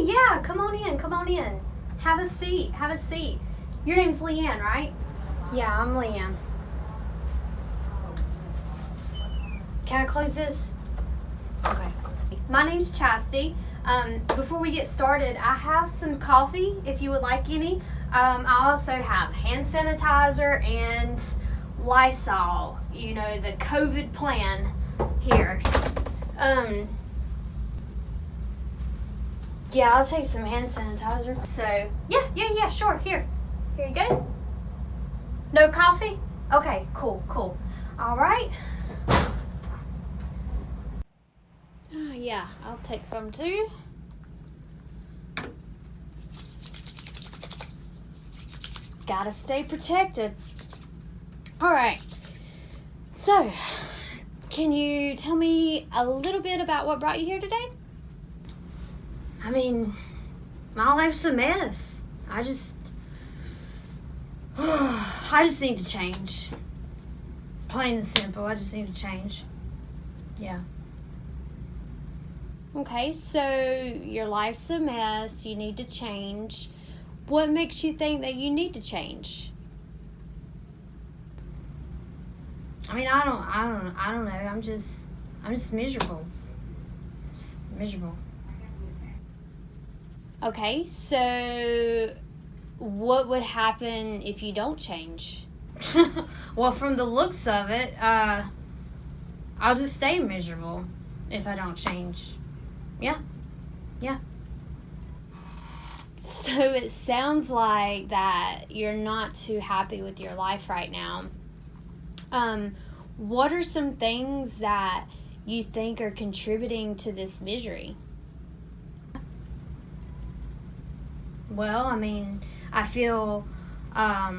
yeah, come on in, come on in. Have a seat, have a seat. Your name's Leanne, right? Yeah, I'm Leanne. Can I close this? Okay. My name's Chastity. Before we get started, I have some coffee if you would like any. I also have hand sanitizer and Lysol, you know, the COVID plan here. Yeah, I'll take some hand sanitizer. So, yeah, sure. Here you go. No coffee? Okay, cool. All right. Yeah, I'll take some too. Gotta stay protected. All right. So, can you tell me a little bit about what brought you here today? I mean, my life's a mess. I just need to change. Plain and simple, I just need to change. Yeah. Okay, so your life's a mess, you need to change. What makes you think that you need to change? I mean, I don't know. I'm just miserable. Just miserable. Okay, so what would happen if you don't change? Well, from the looks of it, I'll just stay miserable if I don't change. Yeah. So it sounds like that you're not too happy with your life right now. What are some things that you think are contributing to this misery? Well, I mean, I feel, I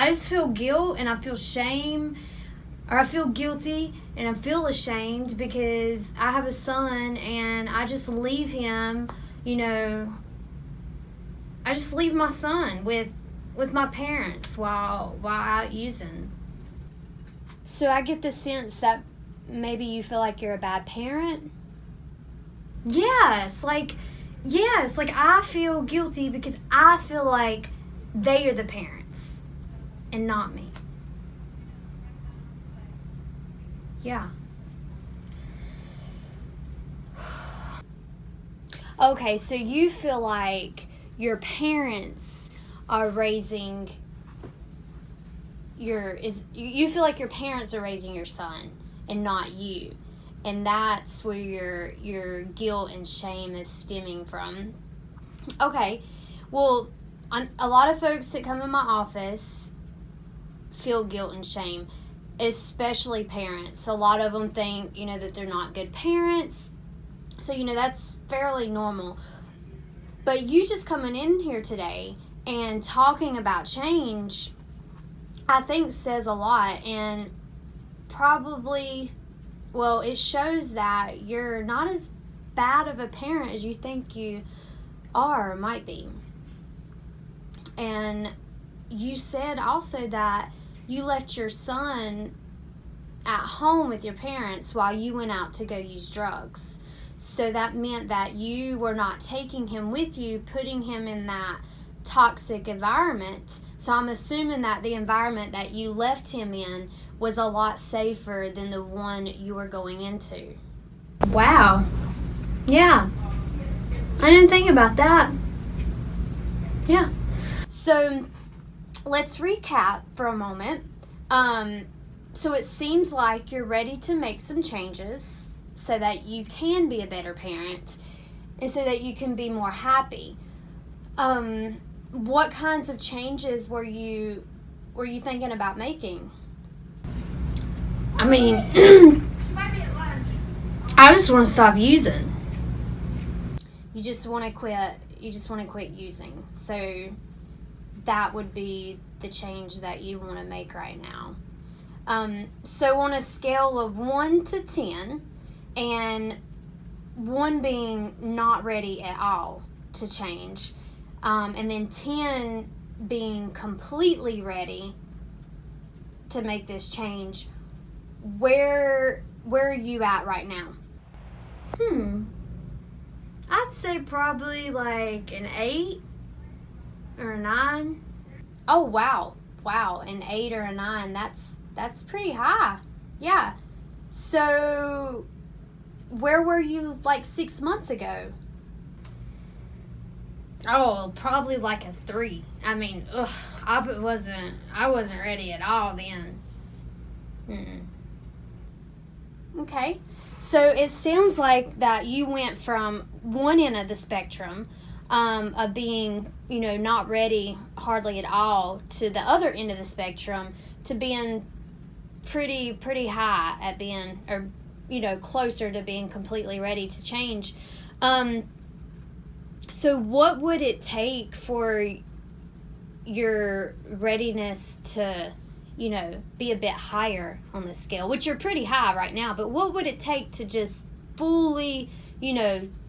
just feel guilt and I feel shame, or I feel guilty and I feel ashamed because I have a son and I just leave him, you know, I just leave my son with my parents while out using. So I get the sense that maybe you feel like you're a bad parent? Yes, like I feel guilty because I feel like they are the parents and not me. Yeah. Okay, so you feel like your parents are raising you feel like your parents are raising your son and not you. And that's where your guilt and shame is stemming from. Okay, well, a lot of folks that come in my office feel guilt and shame, especially parents. A lot of them think, you know, that they're not good parents. So, you know, that's fairly normal. But you just coming in here today and talking about change, I think says a lot. And probably, well, it shows that you're not as bad of a parent as you think you are or might be. And you said also that you left your son at home with your parents while you went out to go use drugs. So that meant that you were not taking him with you, putting him in that toxic environment. So I'm assuming that the environment that you left him in was a lot safer than the one you were going into. Wow. Yeah. I didn't think about that. Yeah. So let's recap for a moment. So it seems like you're ready to make some changes so that you can be a better parent and so that you can be more happy. What kinds of changes were you thinking about making? I mean, I just want to stop using. You just want to quit using. So that would be the change that you want to make right now. So on a scale of 1 to 10, and 1 being not ready at all to change, and then 10 being completely ready to make this change, where are you at right now? I'd say probably like an 8 or a 9. Oh, wow. Wow, an 8 or a 9. That's pretty high. Yeah. So, where were you like 6 months ago? Oh, probably like a 3. I mean, I wasn't ready at all then. Okay. So it sounds like that you went from one end of the spectrum of being, not ready hardly at all, to the other end of the spectrum to being pretty high at being, or closer to being completely ready to change. So what would it take for your readiness to be a bit higher on the scale, which you're pretty high right now, but what would it take to just fully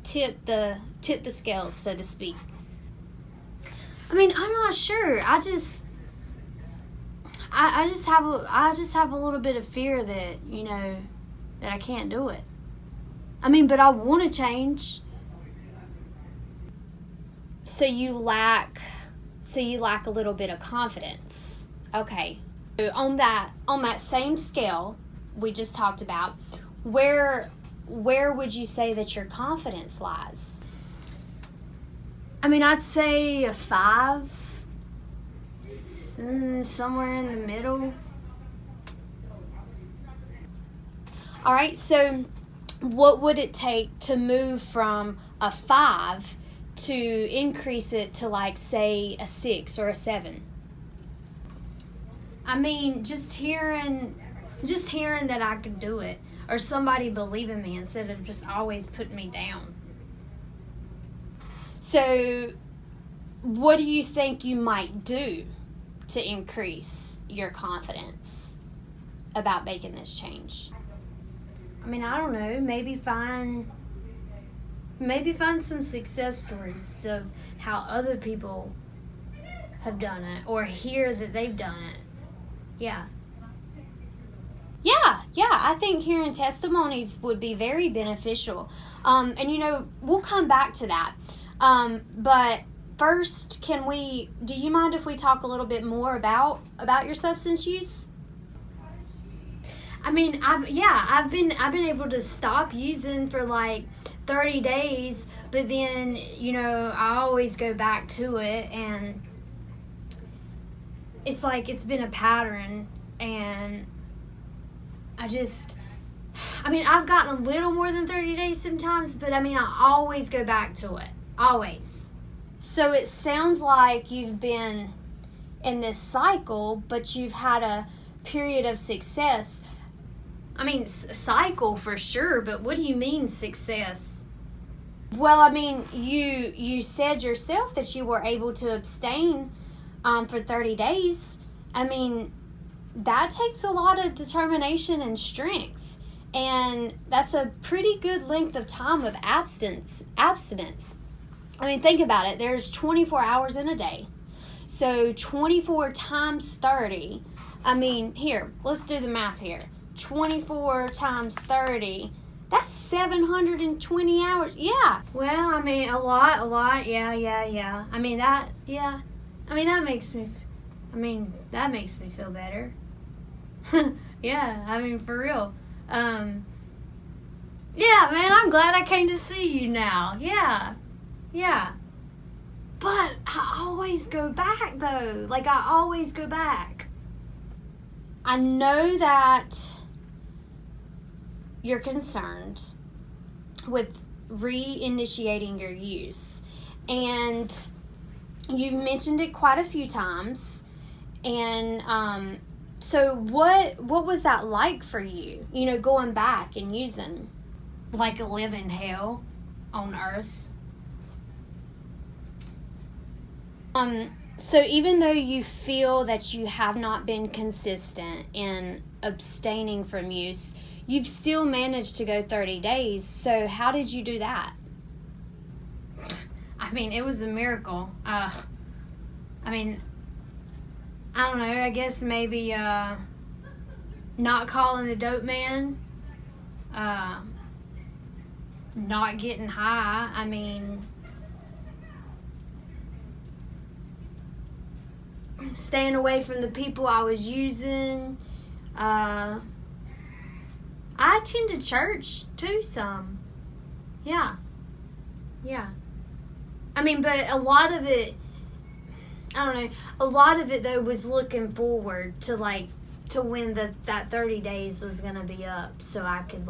tip the scales, so to speak? I mean, I'm not sure. I just have a little bit of fear that that I can't do it. I mean, but I want to change. So you lack a little bit of confidence. Okay. So on that same scale we just talked about, where would you say that your confidence lies? I mean, I'd say a 5, somewhere in the middle. All right, so what would it take to move from a 5 to increase it to, like, say, a 6 or a 7? I mean, just hearing that I could do it, or somebody believing me instead of just always putting me down. So, what do you think you might do to increase your confidence about making this change? I mean, I don't know, maybe find some success stories of how other people have done it, or hear that they've done it. Yeah, I think hearing testimonies would be very beneficial. And we'll come back to that. But first, do you mind if we talk a little bit more about your substance use? I mean, I've been able to stop using for like 30 days, but then, I always go back to it, and it's like it's been a pattern, and I've gotten a little more than 30 days sometimes, but I always go back to it. Always. So it sounds like you've been in this cycle, but you've had a period of success. I mean, cycle for sure, but what do you mean success? Well, I mean, you said yourself that you were able to abstain for 30 days. I mean, that takes a lot of determination and strength, and that's a pretty good length of time of abstinence. I mean, think about it. There's 24 hours in a day, so 24 times 30. I mean, here, let's do the math here. 24 times 30, that's 720 hours. Yeah. Well, I mean, a lot. Yeah. I mean, that makes me feel better. Yeah, I mean, for real. Yeah, man, I'm glad I came to see you now. Yeah. But I always go back, though. Like, I always go back. I know that you're concerned with reinitiating your use, and you've mentioned it quite a few times. And so what was that like for you, going back and using? Like a living hell on earth. So even though you feel that you have not been consistent in abstaining from use, you've still managed to go 30 days. So how did you do that? I mean, it was a miracle. I mean, I don't know, I guess maybe not calling the dope man. not getting high. I mean, staying away from the people I was using. I attended church too some. Yeah. I mean, but a lot of it, I don't know, a lot of it though was looking forward to when that 30 days was going to be up so I could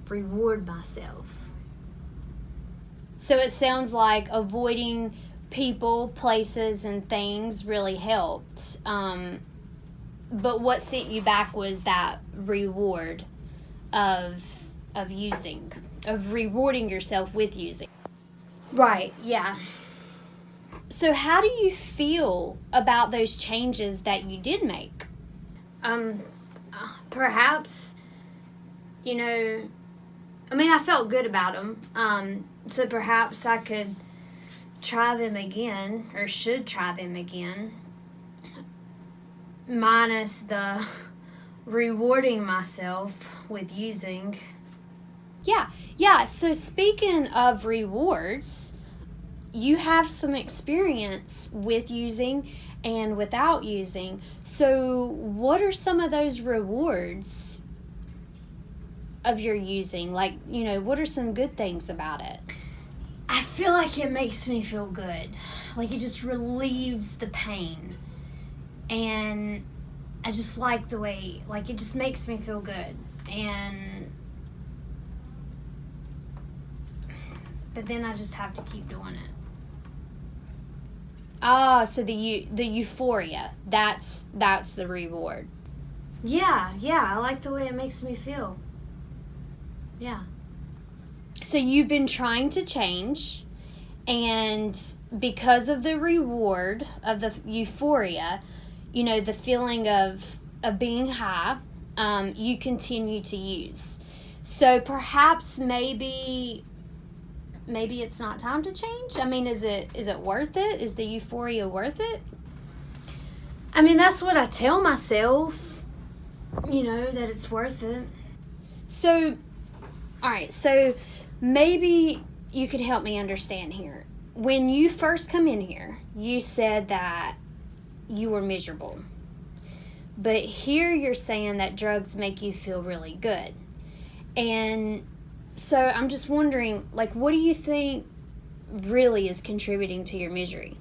reward myself. So it sounds like avoiding people, places, and things really helped. But what sent you back was that reward of rewarding yourself with using. Right, yeah. So how do you feel about those changes that you did make? Perhaps, I felt good about them. So perhaps I could try them again, or should try them again, minus the rewarding myself with using. Yeah. So speaking of rewards, you have some experience with using and without using. So what are some of those rewards of your using? What are some good things about it? I feel like it makes me feel good. It just relieves the pain. And I just like the way, it just makes me feel good. But then I just have to keep doing it. So the euphoria, that's the reward. Yeah, I like the way it makes me feel. Yeah. So you've been trying to change, and because of the reward of the euphoria, the feeling of being high, you continue to use. So perhaps maybe it's not time to change. Is it worth it? Is the euphoria worth it? That's what I tell myself, that it's worth it. So, all right, so maybe you could help me understand here. When you first come in here, you said that you were miserable. But here you're saying that drugs make you feel really good. And so I'm just wondering, what do you think really is contributing to your misery?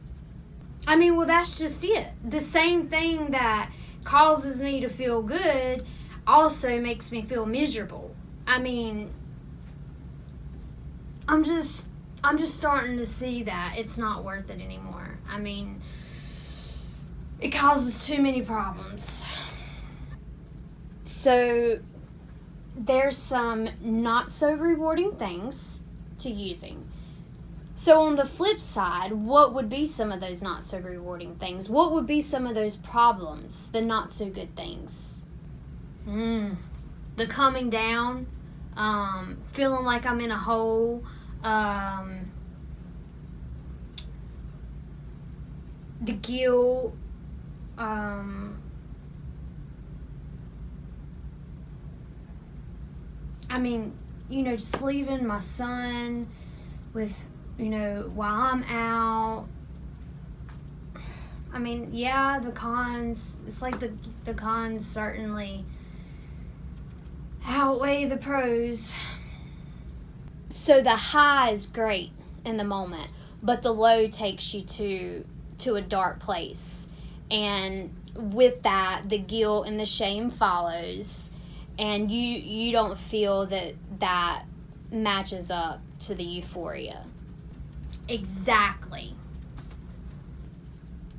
Well, that's just it. The same thing that causes me to feel good also makes me feel miserable. I'm just starting to see that it's not worth it anymore. It causes too many problems. So there's some not so rewarding things to using. So on the flip side, what would be some of those not so rewarding things? What would be some of those problems, the not so good things? The coming down, feeling like I'm in a hole, the guilt, just leaving my son with, while I'm out. The cons, it's the cons certainly outweigh the pros. So the high is great in the moment, but the low takes you to a dark place. And with that, the guilt and the shame follows. And you don't feel that matches up to the euphoria. Exactly.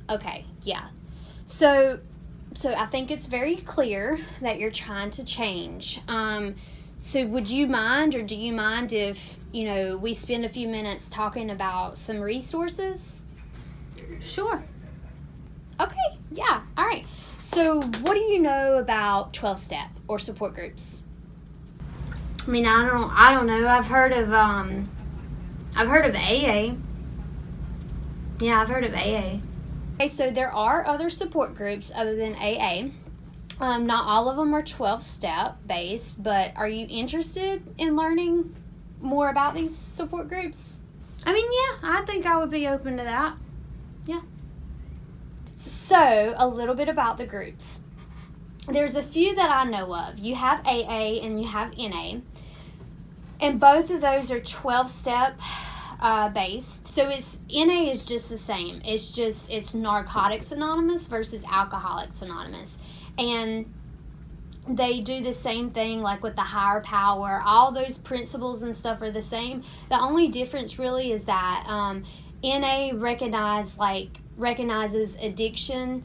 Okay, yeah. So I think it's very clear that you're trying to change. So would you mind, or do you mind if, we spend a few minutes talking about some resources? Sure. Okay, yeah, all right. So what do you know about 12-step or support groups? I don't know. I've heard of AA. Yeah, I've heard of AA. Okay, so there are other support groups other than AA. Not all of them are 12-step based, but are you interested in learning more about these support groups? I mean, yeah, I think I would be open to that. Yeah. So, a little bit about the groups. There's a few that I know of. You have AA and you have NA. And both of those are 12-step based. So NA is just the same. It's Narcotics Anonymous versus Alcoholics Anonymous. And they do the same thing, like with the higher power. All those principles and stuff are the same. The only difference really is that NA recognizes addiction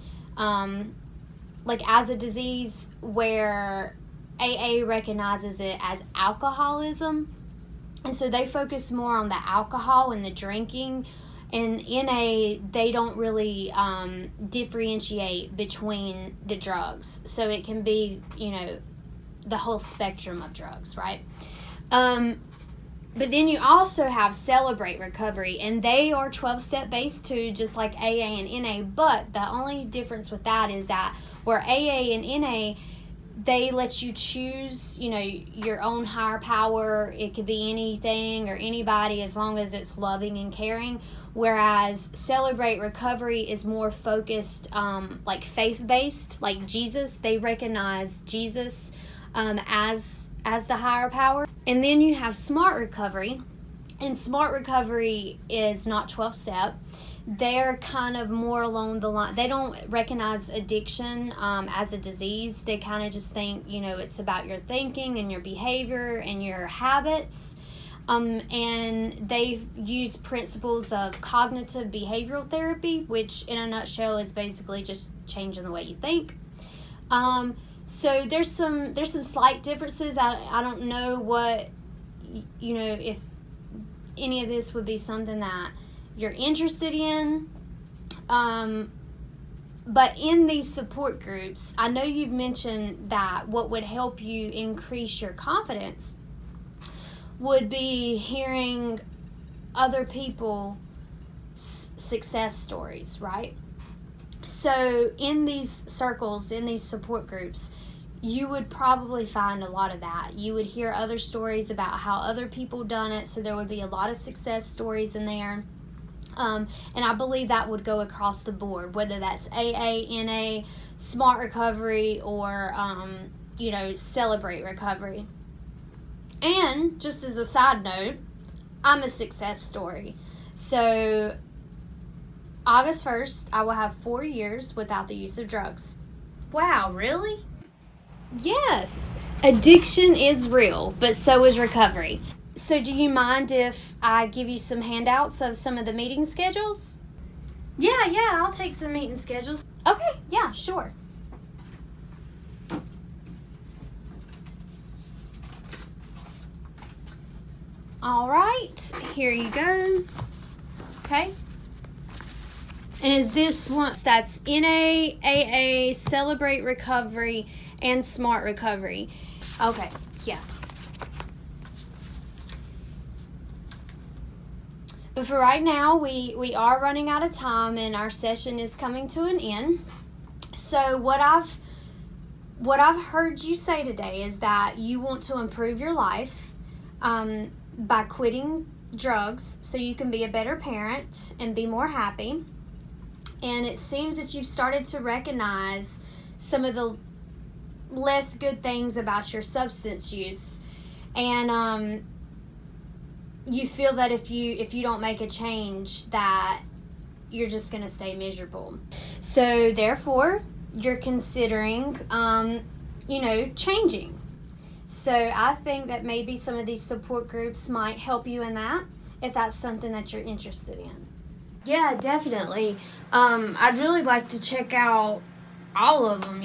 like as a disease, where AA recognizes it as alcoholism. And so they focus more on the alcohol and the drinking. And NA, they don't really differentiate between the drugs. So it can be, the whole spectrum of drugs, right? But then you also have Celebrate Recovery, and they are 12-step based too, just like AA and NA. But the only difference with that is that where AA and NA, they let you choose, your own higher power. It could be anything or anybody as long as it's loving and caring. Whereas Celebrate Recovery is more focused, like faith-based, like Jesus. They recognize Jesus as the higher power. And then you have Smart Recovery. And Smart Recovery is not 12-step. They're kind of more along the line. They don't recognize addiction as a disease. They kind of just think, it's about your thinking and your behavior and your habits. And they use principles of cognitive behavioral therapy, which in a nutshell is basically just changing the way you think. So there's some slight differences. I don't know what, if any of this would be something that you're interested in. But in these support groups, I know you've mentioned that what would help you increase your confidence would be hearing other people's success stories, right? So in these circles, in these support groups, you would probably find a lot of that. You would hear other stories about how other people done it, so there would be a lot of success stories in there. And I believe that would go across the board, whether that's AA, NA, Smart Recovery, or, Celebrate Recovery. And just as a side note, I'm a success story. So August 1st, I will have 4 years without the use of drugs. Wow, really? Yes. Addiction is real, but so is recovery. So do you mind if I give you some handouts of some of the meeting schedules? Yeah, I'll take some meeting schedules. Okay, yeah, sure. All right, here you go. Okay. And is this one that's NA, AA, Celebrate Recovery, and Smart Recovery? Okay, yeah. But for right now, we are running out of time, and our session is coming to an end. So what I've heard you say today is that you want to improve your life by quitting drugs so you can be a better parent and be more happy. And it seems that you've started to recognize some of the less good things about your substance use. And you feel that if you don't make a change, that you're just going to stay miserable. So therefore, you're considering, changing. So I think that maybe some of these support groups might help you in that, if that's something that you're interested in. Yeah, definitely. I'd really like to check out all of them,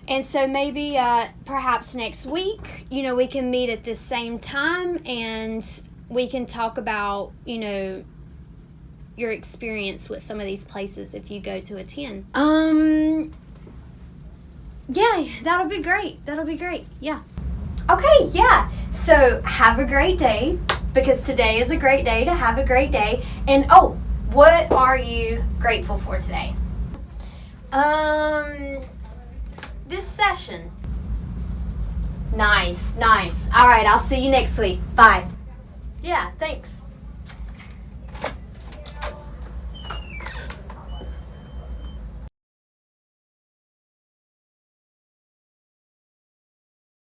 And so maybe perhaps next week, we can meet at the same time and we can talk about, your experience with some of these places if you go to attend. Yeah, that'll be great. Yeah. Okay, yeah. So have a great day, because today is a great day to have a great day. And what are you grateful for today? This session. Nice. All right, I'll see you next week. Bye. Yeah, thanks.